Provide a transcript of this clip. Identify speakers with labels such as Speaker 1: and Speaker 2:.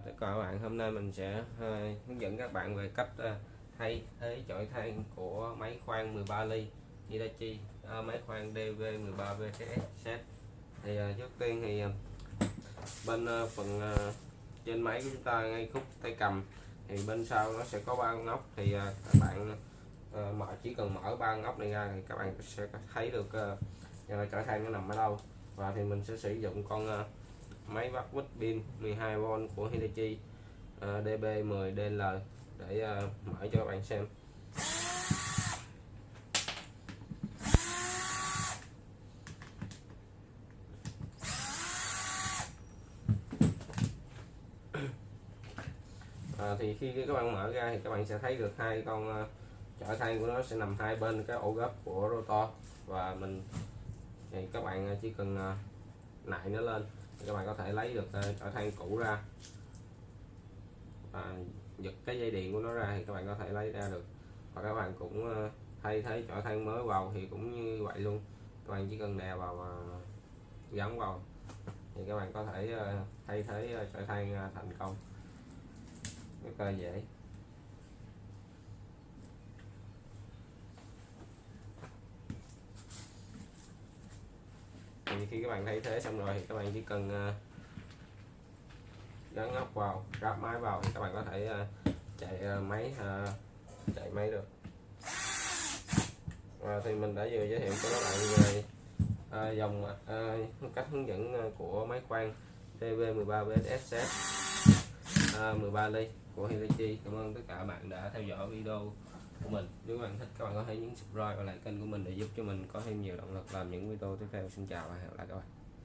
Speaker 1: Còn các bạn, hôm nay mình sẽ hướng dẫn các bạn về cách thay thế chổi than của máy khoan 13 ly Hitachi, máy khoan DV13 VTS set. Thì trước tiên thì bên phần trên máy của chúng ta, ngay khúc tay cầm thì bên sau nó sẽ có 3 con ốc. Thì các bạn chỉ cần mở 3 con ốc này ra thì các bạn sẽ thấy được chổi than nó nằm ở đâu. Và thì mình sẽ sử dụng con máy bắt vít pin 12V của Hitachi DB10DL để mở cho các bạn xem. Thì khi các bạn mở ra thì các bạn sẽ thấy được hai con chổi than của nó sẽ nằm hai bên cái ổ gấp của rotor. Và thì các bạn chỉ cần nại nó lên thì các bạn có thể lấy được chổi than cũ ra, giật cái dây điện của nó ra thì các bạn có thể lấy ra được. Và các bạn cũng thay thế chổi than mới vào thì cũng như vậy luôn, các bạn chỉ cần đè vào và gắn vào thì các bạn có thể thay thế chổi than thành công rất là dễ. Thì khi các bạn thay thế xong rồi thì các bạn chỉ cần gắn ốc vào, ráp máy vào thì các bạn có thể chạy máy được. Thì mình đã vừa giới thiệu cho các bạn về cách hướng dẫn của máy khoan DV13 VSS set 13 ly của Hitachi. Cảm ơn tất cả các bạn đã theo dõi video của mình. Nếu các bạn thích, các bạn có thể nhấn subscribe và lại kênh của mình để giúp cho mình có thêm nhiều động lực làm những video tiếp theo. Xin chào và hẹn gặp lại các bạn.